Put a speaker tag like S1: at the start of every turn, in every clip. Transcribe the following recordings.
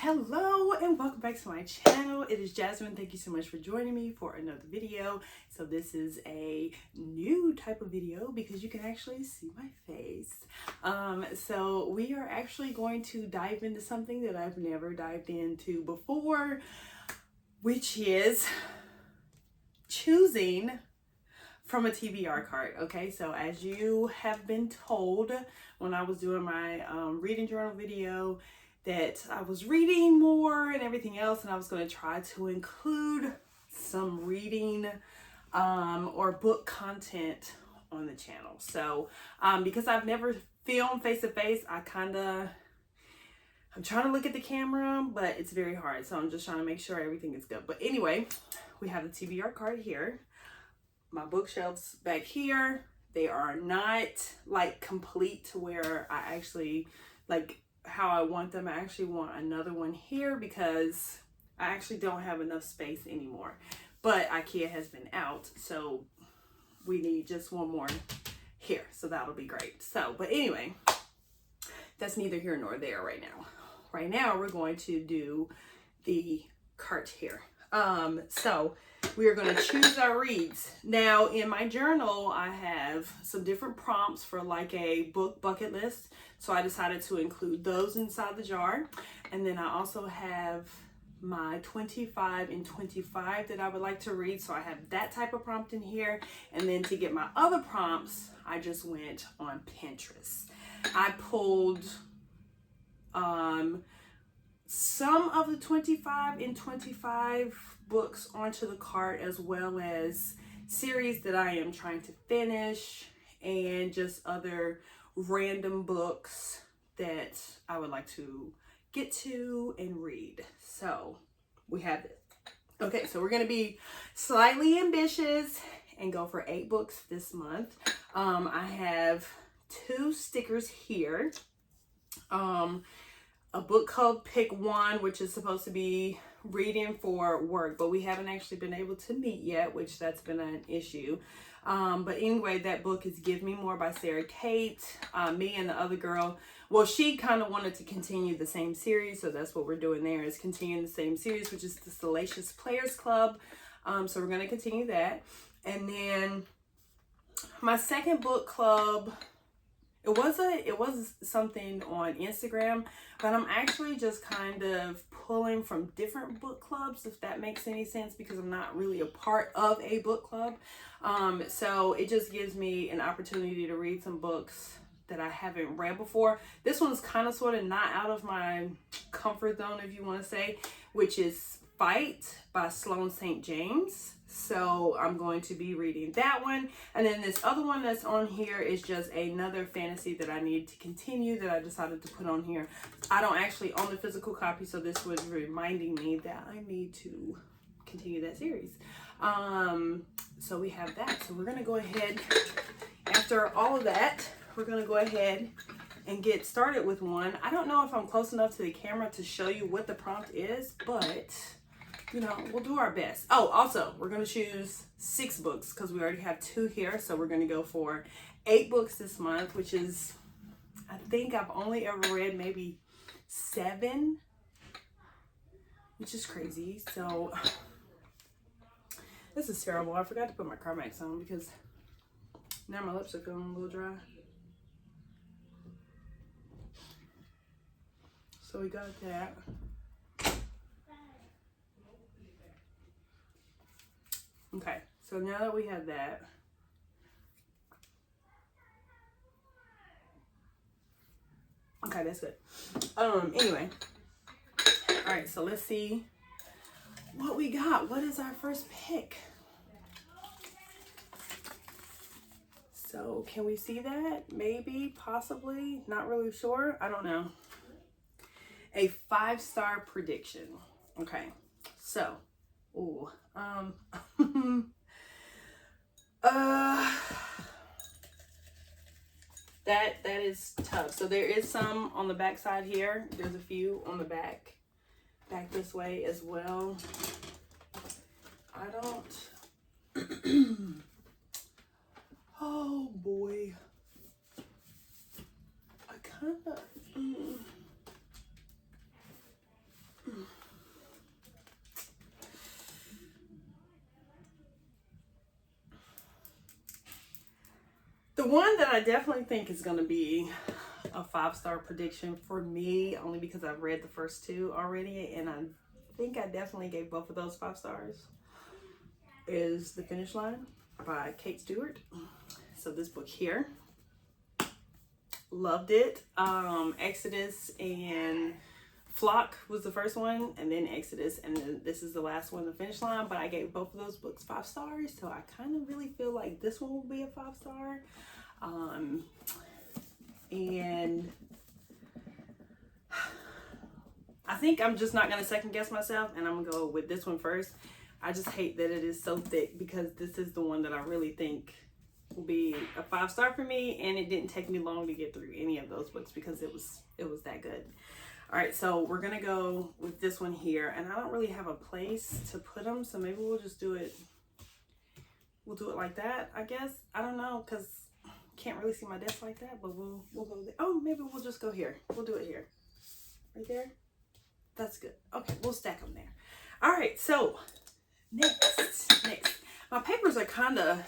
S1: Hello and welcome back to my channel. It is Jasmine. Thank you so much for joining me for another video. So this is a new type of video because you can actually see my face. So we are actually going to dive into something that I've never dived into before, which is choosing from a TBR card. Okay, so as you have been told when I was doing my reading journal video, that I was reading more and everything else, and I was going to try to include some reading or book content on the channel. So because I've never filmed face to face, I'm trying to look at the camera, but it's very hard. So I'm just trying to make sure everything is good. But anyway, we have the TBR card here. My bookshelves back here, they are not like complete to where I actually like how I want them. I actually want another one here because I actually don't have enough space anymore. But IKEA has been out, so we need just one more here. So that'll be great. So, but anyway, that's neither here nor there right now. Right now, we're going to do the cart here. So we are going to choose our reads. Now in my journal, I have some different prompts for like a book bucket list. So I decided to include those inside the jar. And then I also have my 25 and 25 that I would like to read. So I have that type of prompt in here. And then to get my other prompts, I just went on Pinterest. I pulled some of the 25 and 25 books onto the cart, as well as series that I am trying to finish and just other random books that I would like to get to and read. So we have it. Okay, so we're going to be slightly ambitious and go for 8 books this month. I have 2 stickers here. A book called Pick One, which is supposed to be reading for work, but we haven't actually been able to meet yet, which that's been an issue. But anyway, that book is Give Me More by Sarah Kate. Me and the other girl, well, she kind of wanted to continue the same series, so that's what we're doing there, is continuing the same series, which is the Salacious Players Club. So we're going to continue that. And then my second book club, it was something on Instagram, but I'm actually just kind of pulling from different book clubs, if that makes any sense, because I'm not really a part of a book club. So it just gives me an opportunity to read some books that I haven't read before. This one's kind of sort of not out of my comfort zone, if you want to say, which is Fight by Sloane St. James. So I'm going to be reading that one. And then this other one that's on here is just another fantasy that I need to continue that I decided to put on here. I don't actually own the physical copy, so this was reminding me that I need to continue that series. So we have that. So we're going to go ahead, after all of that, we're going to go ahead and get started with one. I don't know if I'm close enough to the camera to show you what the prompt is, but you know, we'll do our best. Oh, also, we're going to choose 6 books because we already have 2 here. So we're going to go for 8 books this month, which is, I think I've only ever read maybe 7, which is crazy. So this is terrible. I forgot to put my Carmex on because now my lips are feeling a little dry. So we got that. Okay, so now that we have that, okay, that's good. Anyway, all right, so let's see what we got. What is our first pick? So can we see that? Maybe, possibly, not really sure. I don't know. A 5-star prediction. Okay, so, ooh, that is tough. So there is some on the back side here. There's a few on the back this way as well. I don't oh boy, I kind of The one that I definitely think is going to be a 5-star prediction for me, only because I've read the first 2 already, and I think I definitely gave both of those 5 stars, is The Finish Line by Kate Stewart. So this book here, loved it. Exodus and Flock was the first one, and then Exodus, and then this is the last one, The Finish Line. But I gave both of those books 5 stars, so I kind of really feel like this one will be a 5-star. And I think I'm just not gonna second guess myself, and I'm gonna go with this one first. I just hate that it is so thick, because this is the one that I really think will be a 5-star for me, and it didn't take me long to get through any of those books because it was that good. All right, so we're gonna go with this one here, and I don't really have a place to put them, so maybe we'll just do it. We'll do it like that, I guess. I don't know, because can't really see my desk like that, but we'll go there. Oh, maybe we'll just go here. We'll do it here, right there. That's good. Okay, we'll stack them there. All right, so next, my papers are kind of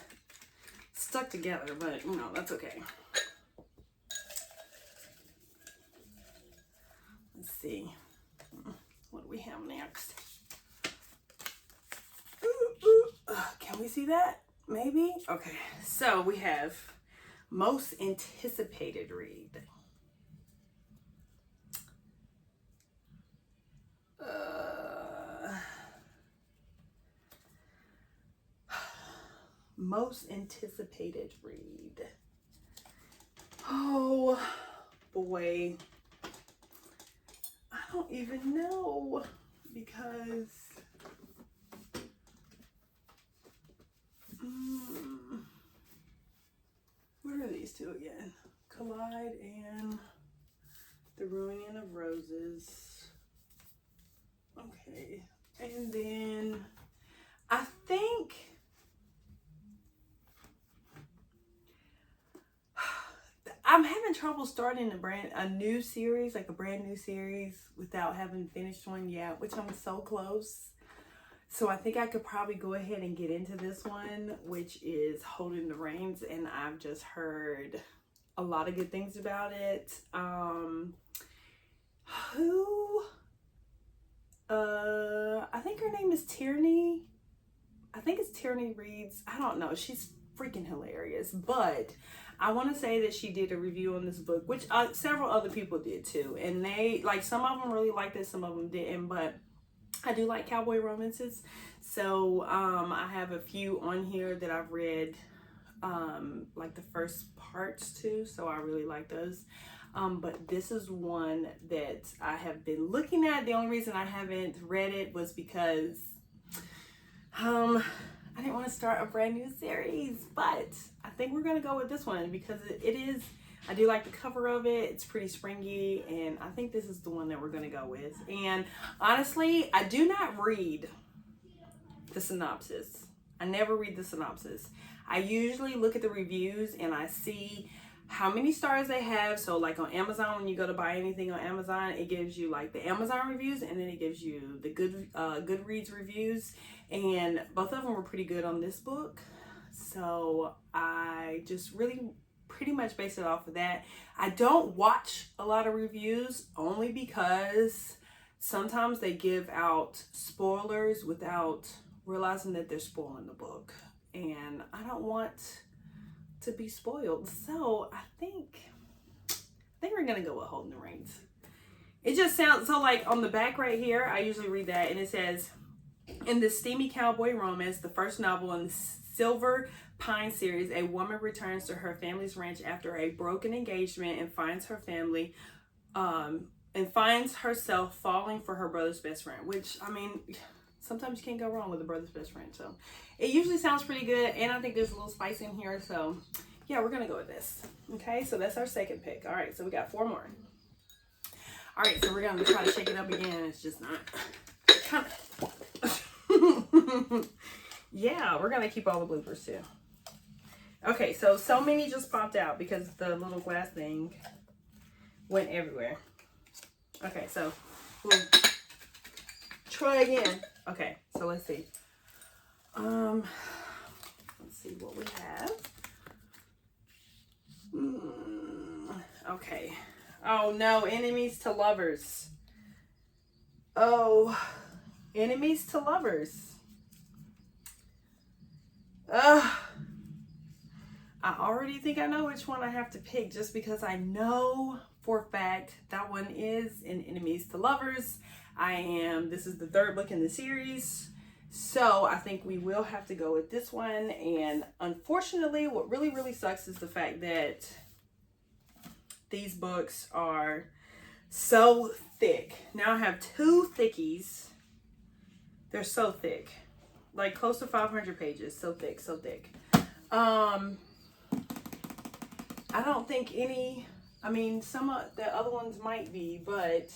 S1: stuck together, but you know, that's okay. Let's see. What do we have next? Can we see that? Maybe? Okay, so we have most anticipated read. Most anticipated read. Oh boy. I don't even know, because what are these two again? Collide and The Ruining of Roses. Okay. And then I think I'm having trouble starting a new series, like a brand new series, without having finished one yet, which I'm so close. So I think I could probably go ahead and get into this one, which is Holding the Reins, and I've just heard a lot of good things about it. I think her name is Tierney. I think it's Tierney Reads. I don't know. She's freaking hilarious. But I want to say that she did a review on this book, which several other people did too. And they, like, some of them really liked it, some of them didn't. But I do like cowboy romances. So I have a few on here that I've read, like the first parts too. So I really like those. But this is one that I have been looking at. The only reason I haven't read it was because I didn't want to start a brand new series, but I think we're going to go with this one because it is, I do like the cover of it. It's pretty springy, and I think this is the one that we're going to go with. And honestly, I do not read the synopsis. I never read the synopsis. I usually look at the reviews and I see how many stars they have. So like on Amazon, when you go to buy anything on Amazon, it gives you like the Amazon reviews, and then it gives you the Goodreads reviews, and both of them were pretty good on this book. So I just really pretty much base it off of that. I don't watch a lot of reviews only because sometimes they give out spoilers without realizing that they're spoiling the book, and I don't want to be spoiled. So I think we're gonna go with Holding the Reins. It just sounds so, like on the back right here, I usually read that, and it says, in this steamy cowboy romance, the first novel in the Silver Pine series, a woman returns to her family's ranch after a broken engagement and finds herself falling for her brother's best friend, which, I mean, sometimes you can't go wrong with a brother's best friend. So it usually sounds pretty good, and I think there's a little spice in here. So yeah, we're gonna go with this. Okay, so that's our second pick. All right, so we got 4 more. All right, so we're gonna try to shake it up again. It's just not kind of yeah, we're gonna keep all the bloopers too. Okay, so many just popped out because the little glass thing went everywhere. Okay, so we'll try again. Okay, so let's see. Let's see what we have. Okay. Oh no, enemies to lovers. Oh, enemies to lovers. I already think I know which one I have to pick just because I know for a fact that one is in enemies to lovers. This is the third book in the series. So I think we will have to go with this one. And unfortunately, what really, really sucks is the fact that these books are so thick. Now I have two thickies. They're so thick. Like close to 500 pages. So thick, so thick. I don't think some of the other ones might be, but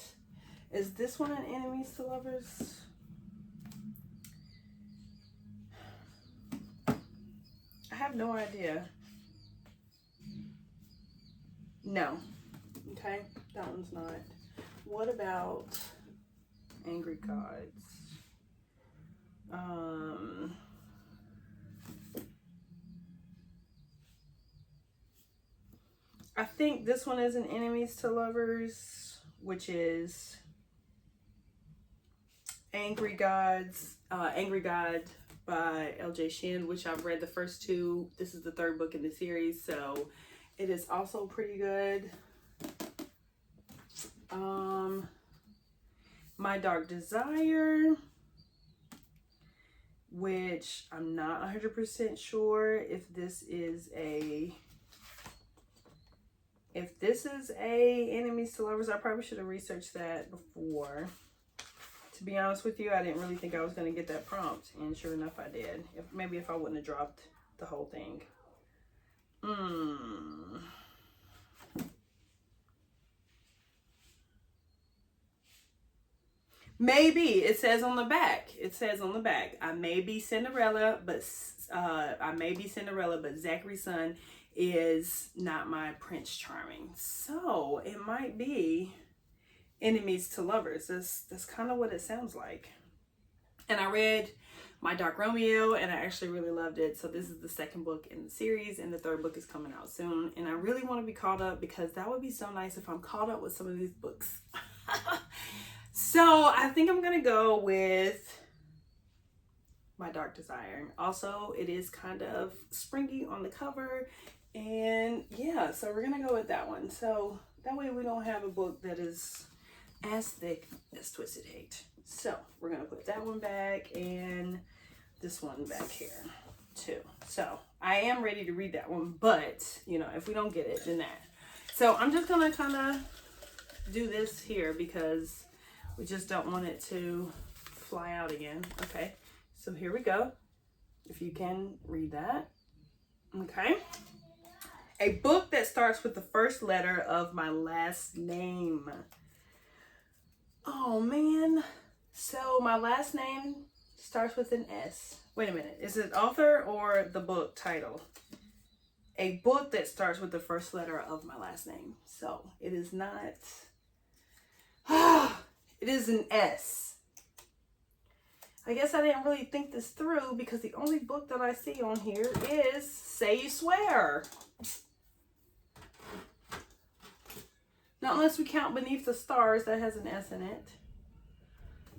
S1: is this one an enemies to lovers? I have no idea. No. Okay, that one's not. What about Angry Gods? I think this one is an enemies to lovers, which is Angry God by L.J. Shin, which I've read the first two. This is the third book in the series, so it is also pretty good. My Dark Desire, which I'm not 100% sure if this is a enemies to lovers. I probably should have researched that before. To be honest with you, I didn't really think I was going to get that prompt, and sure enough I did. Maybe if I wouldn't have dropped the whole thing. Maybe. It says on the back. I may be Cinderella, but Zachary's son is not my Prince Charming. So it might be enemies to lovers. That's kind of what it sounds like. And I read My Dark Romeo, and I actually really loved it. So this is the second book in the series, and the third book is coming out soon. And I really want to be caught up because that would be so nice if I'm caught up with some of these books. So I think I'm gonna go with My Dark Desire. Also, it is kind of springy on the cover, and yeah, so we're gonna go with that one. So that way we don't have a book that is as thick as Twisted Hate. So we're gonna put that one back and this one back here too. So I am ready to read that one, but if we don't get it, then that. So I'm just gonna kind of do this here because we just don't want it to fly out again. Okay, so here we go. If you can read that. Okay. A book that starts with the first letter of my last name. Oh man. So my last name starts with an S. Wait a minute. Is it author or the book title? A book that starts with the first letter of my last name. So it is not. It is an S. I guess I didn't really think this through because the only book that I see on here is Say You Swear. Not unless we count Beneath the Stars, that has an S in it.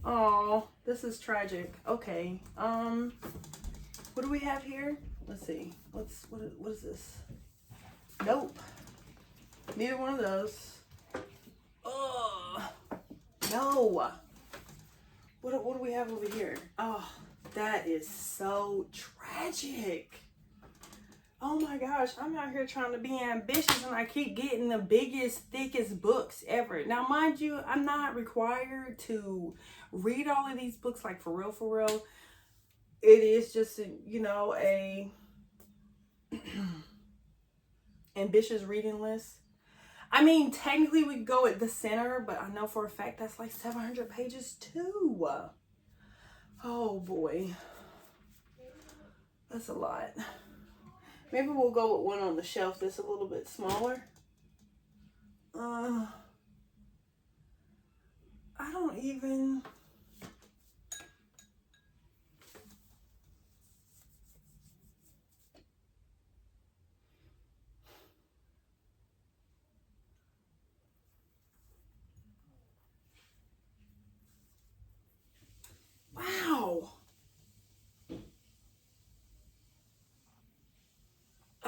S1: Oh, this is tragic. Okay. What do we have here? Let's see. What is this? Nope. Neither one of those. Oh. No. What do we have over here? Oh, that is so tragic. Oh my gosh, I'm out here trying to be ambitious and I keep getting the biggest, thickest books ever. Now, mind you, I'm not required to read all of these books, like for real, for real. It is just, a ambitious reading list. I mean, technically we could go at the center, but I know for a fact that's like 700 pages too. Oh boy. That's a lot. Maybe we'll go with one on the shelf that's a little bit smaller. I don't even...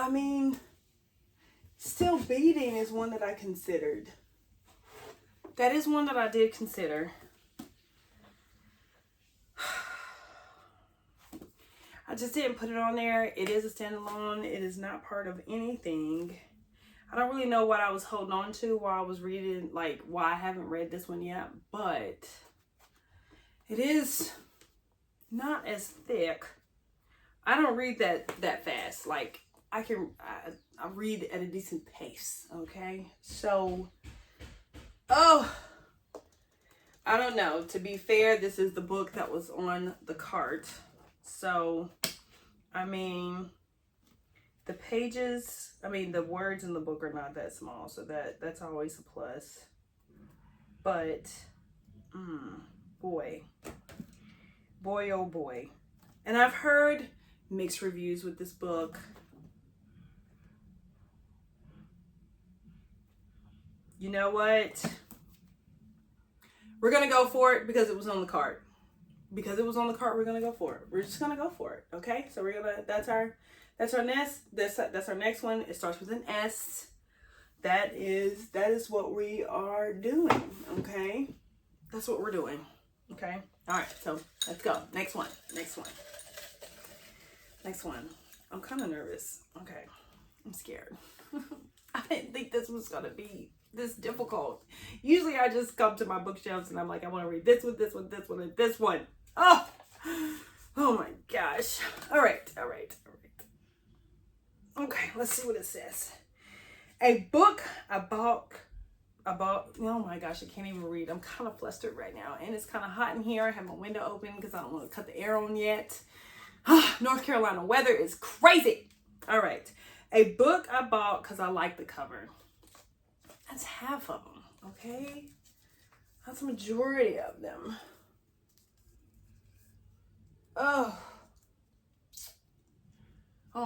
S1: I mean, Still Beating is one that I considered. That is one that I did consider. I just didn't put it on there. It is a standalone. It is not part of anything. I don't really know what I was holding on to while I was reading, like why I haven't read this one yet, but it is not as thick. I don't read that fast. Like I read at a decent pace, okay? So, I don't know. To be fair, this is the book that was on the cart. So, I mean, the pages, the words in the book are not that small, so that's always a plus. But, boy, oh boy. And I've heard mixed reviews with this book. You know what? We're going to go for it because it was on the cart. Because it was on the cart, we're going to go for it. We're just going to go for it. Okay? So we're going to, that's our next one. It starts with an S. That is what we are doing. Okay? That's what we're doing. Okay? All right. So let's go. Next one. I'm kind of nervous. Okay. I'm scared. I didn't think this was going to be this difficult. Usually I just come to my bookshelves and I'm like, I want to read this one, and this one. Oh my gosh. All right. Okay, let's see what it says. A book about, oh my gosh, I can't even read. I'm kind of flustered right now. And it's kind of hot in here. I have my window open because I don't want to cut the air on yet. North Carolina weather is crazy. All right. A book I bought because I like the cover. That's half of them, okay? That's the majority of them. Oh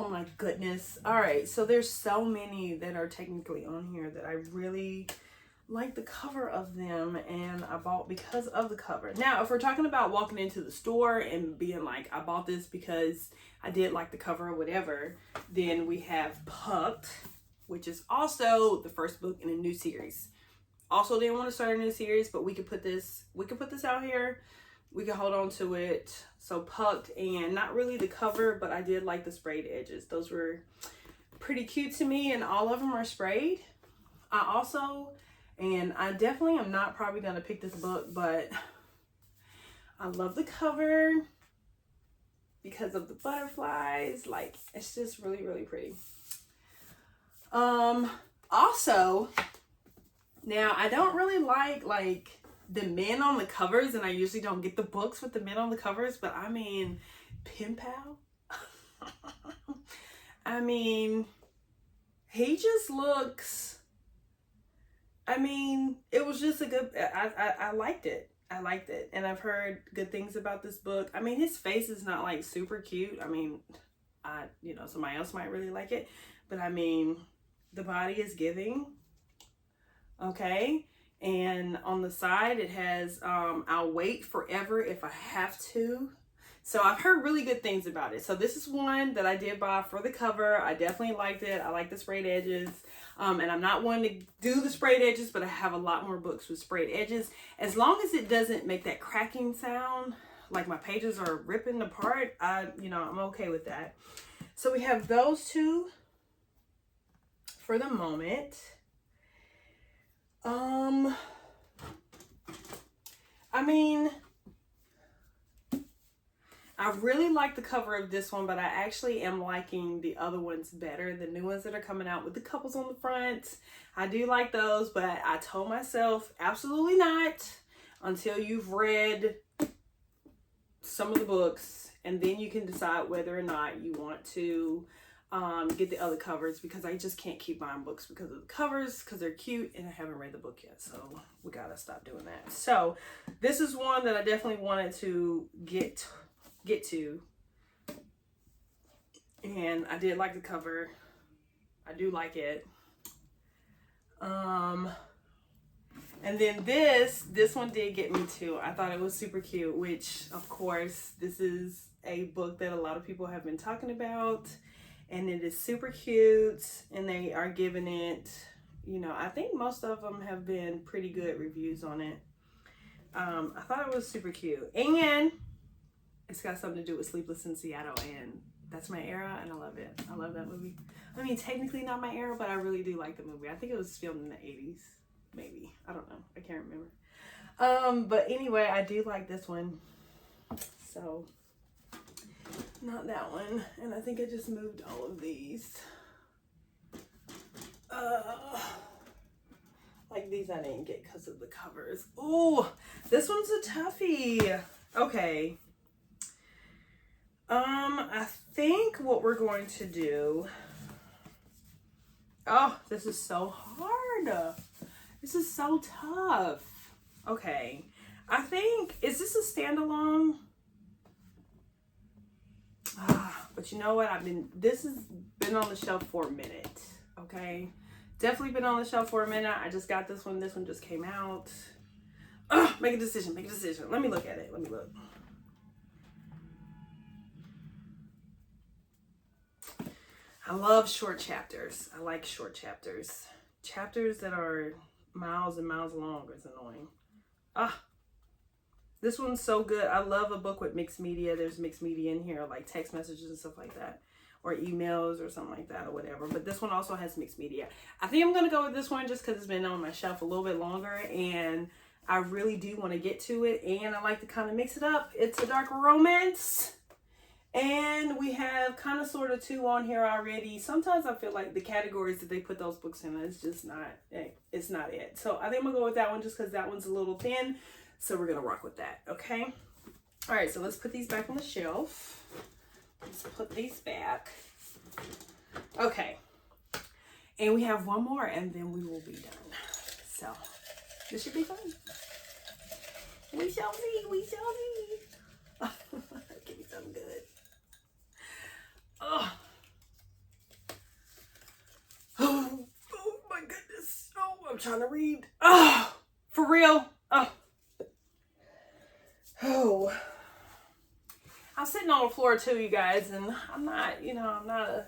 S1: my goodness. All right, so there's so many that are technically on here that I really like the cover of them, and I bought because of the cover. Now, if we're talking about walking into the store and being like, I bought this because I did like the cover or whatever, then we have Pucked, which is also the first book in a new series. Also didn't want to start a new series, but we could put this out here. We can hold on to it. So Pucked, and not really the cover, but I did like the sprayed edges. Those were pretty cute to me, and all of them are sprayed. I definitely am not probably going to pick this book, but I love the cover because of the butterflies. Like, it's just really, really pretty. Also, now I don't really like the men on the covers, and I usually don't get the books with the men on the covers, but Pen Pal. He just looks, it was just a good, I liked it. And I've heard good things about this book. His face is not like super cute. Somebody else might really like it, but the body is giving. Okay. And on the side, it has, I'll wait forever if I have to. So I've heard really good things about it. So this is one that I did buy for the cover. I definitely liked it. I like the sprayed edges. And I'm not one to do the sprayed edges, but I have a lot more books with sprayed edges. As long as it doesn't make that cracking sound, like my pages are ripping apart, I'm okay with that. So we have those two for the moment. I really like the cover of this one, but I actually am liking the other ones better. The new ones that are coming out with the couples on the front. I do like those, but I told myself absolutely not until you've read some of the books, and then you can decide whether or not you want to get the other covers, because I just can't keep buying books because of the covers, because they're cute and I haven't read the book yet, so we gotta stop doing that. So this is one that I definitely wanted to get to, and I did like the cover. I do like it. And then this one did get me too. I thought it was super cute, which of course this is a book that a lot of people have been talking about. and it is super cute, and they are giving it, you know, I think most of them have been pretty good reviews on it. I thought it was super cute, and it's got something to do with Sleepless in Seattle, and that's my era, and I love it. I love that movie. I mean, technically not my era, but I really do like the movie. I think it was filmed in the 80s, maybe. I don't know. I can't remember. But anyway, I do like this one. So, not that one. And I think I just moved all of these. Like these I didn't get because of the covers. Oh, this one's a toughie. Okay. I think what we're going to do. Oh, this is so hard. This is so tough. Okay. I think, is this a standalone? But you know what? This has been on the shelf for a minute. Okay. Definitely been on the shelf for a minute. I just got this one. This one just came out. Make a decision. Make a decision. Let me look at it. Let me look. I love short chapters. I like short chapters. Chapters that are miles and miles long is annoying. This one's so good. I love a book with mixed media. There's mixed media in here, like text messages and stuff like that, or emails or something like that, or whatever. But this one also has mixed media. I think I'm going to go with this one just because it's been on my shelf a little bit longer, and I really do want to get to it, and I like to kind of mix it up. It's a dark romance. And we have kind of sort of two on here already. Sometimes I feel like the categories that they put those books in is just not, it's not it. So I think I'm going to go with that one just because that one's a little thin. So we're going to rock with that, okay? All right, so let's put these back on the shelf. Let's put these back. Okay. And we have one more and then we will be done. So this should be fun. We shall see, we shall see. Give me something good. Oh, my goodness. Oh, I'm trying to read. Oh, for real. Oh. I'm sitting on the floor too, you guys, and I'm not, you know, I'm not a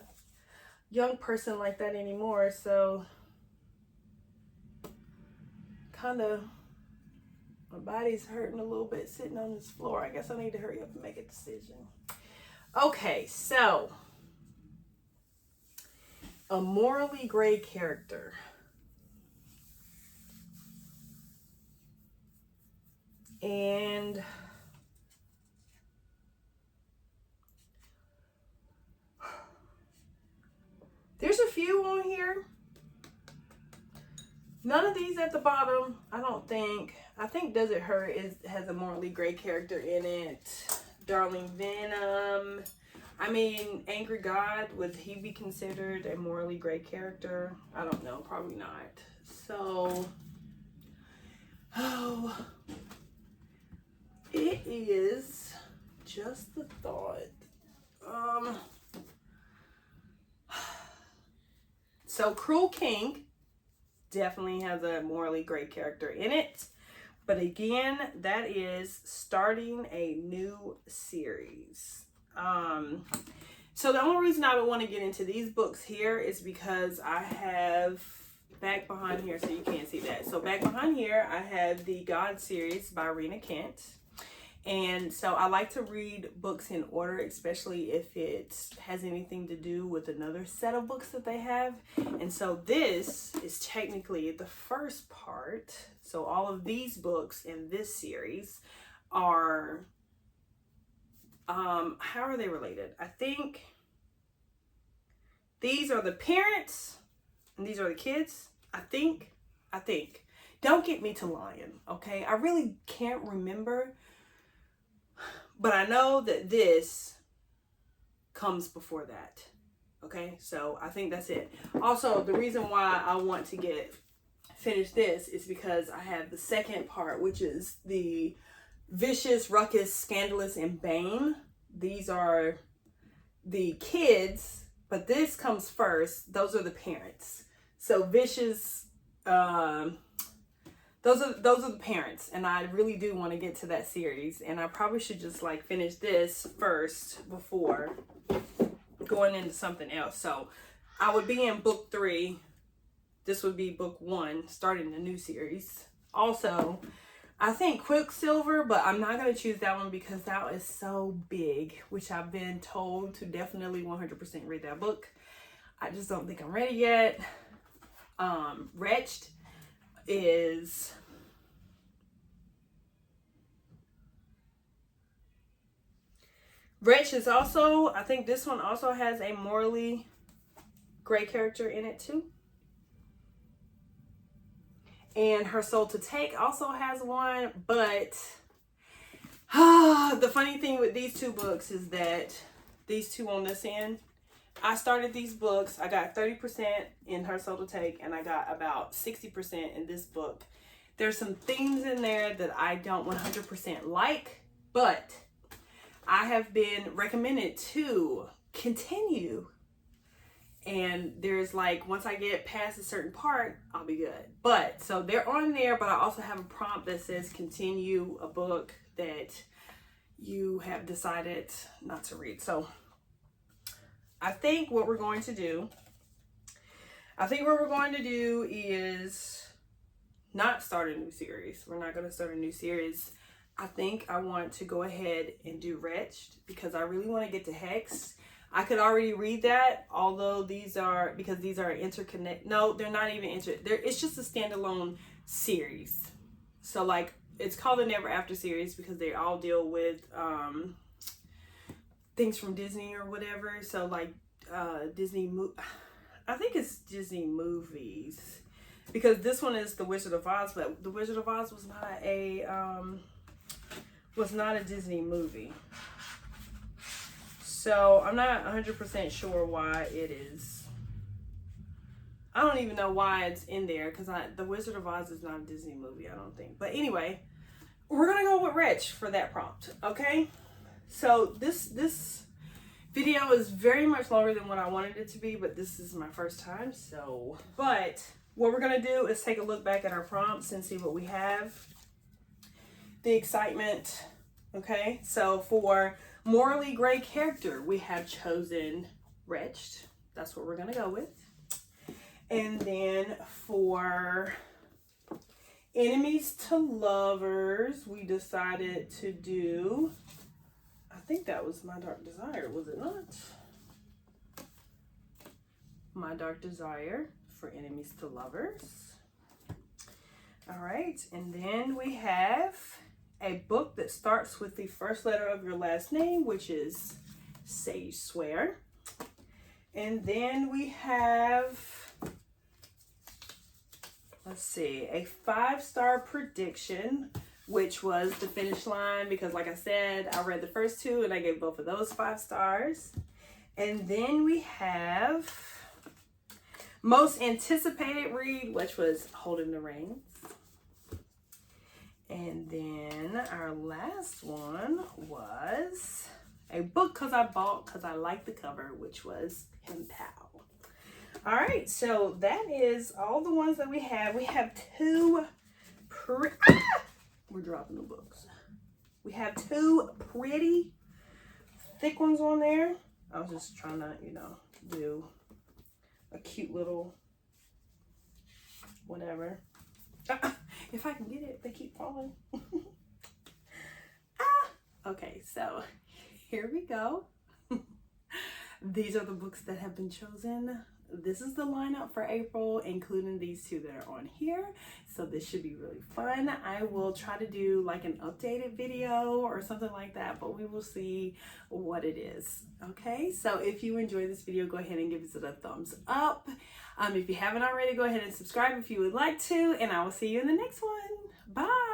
S1: young person like that anymore, so kind of my body's hurting a little bit sitting on this floor. I guess I need to hurry up and make a decision. Okay, so a morally gray character. And there's a few on here. None of these at the bottom, I don't think. I think Does It Hurt has a morally gray character in it. Darling Venom. I mean, Angry God, would he be considered a morally gray character? I don't know, probably not. So, it is just the thought. So Cruel King definitely has a morally gray character in it. But again, that is starting a new series. So the only reason I would want to get into these books here is because I have back behind here, so you can't see that. So back behind here, I have the God series by Rena Kent. And so I like to read books in order, especially if it has anything to do with another set of books that they have. And so this is technically the first part. So all of these books in this series are, how are they related? I think these are the parents and these are the kids. I think. Don't get me to lying, okay? I really can't remember. But I know that this comes before that. Okay, so I think that's it. Also, the reason why I want to finish this is because I have the second part, which is the Vicious, Ruckus, Scandalous, and Bane. These are the kids, but this comes first. Those are the parents. So Vicious, those are the parents, and I really do want to get to that series, and I probably should just like finish this first before going into something else. So I would be in book 3. This would be book 1, starting a new series. Also, I think Quicksilver, but I'm not going to choose that one because that is so big, which I've been told to definitely 100% read that book. I just don't think I'm ready yet. Wretched is... Wretched is also, I think this one also has a morally gray character in it too. And Her Soul to Take also has one, but the funny thing with these 2 books is that these 2 on this end, I started these books, I got 30% in Her Soul to Take, and I got about 60% in this book. There's some themes in there that I don't 100% like, but I have been recommended to continue. And there's like, once I get past a certain part, I'll be good. But so they're on there, but I also have a prompt that says continue a book that you have decided not to read. So I think what we're going to do is not start a new series. We're not going to start a new series. I think I want to go ahead and do Wretched because I really want to get to Hex. I could already read that, although these are interconnected. No, they're not even it's just a standalone series. So like, it's called the Never After series because they all deal with things from Disney or whatever. So like I think it's Disney movies, because this one is The Wizard of Oz, but The Wizard of Oz was not a Disney movie. So I'm not 100% sure why it is. I don't even know why it's in there, because The Wizard of Oz is not a Disney movie, I don't think. But anyway, we're going to go with Wretched for that prompt, okay? So this video is very much longer than what I wanted it to be, but this is my first time, so. But what we're going to do is take a look back at our prompts and see what we have. The excitement, okay? So for morally gray character, we have chosen Wretched. That's what we're going to go with. And then for enemies to lovers, we decided to do, I think that was My Dark Desire, was it not? My Dark Desire for enemies to lovers. All right, and then we have a book that starts with the first letter of your last name, which is Sage Swear. And then we have, let's see, a 5-star prediction, which was The Finish Line, because like I said, I read the first 2 and I gave both of those 5 stars. And then we have most anticipated read, which was Holding the Reins. And then our last one was a book because I liked the cover, which was Pen Pal. All right, so that is all the ones that we have. We have 2 we're dropping the books. We have 2 pretty thick ones on there. I was just trying to, do a cute little whatever. If I can get it, they keep falling. Okay, so here we go. These are the books that have been chosen. This is the lineup for April, including these 2 that are on here. So this should be really fun. I will try to do like an updated video or something like that, but we will see what it is. Okay, so if you enjoyed this video, go ahead and give it a thumbs up. If you haven't already, go ahead and subscribe if you would like to, and I will see you in the next one. Bye.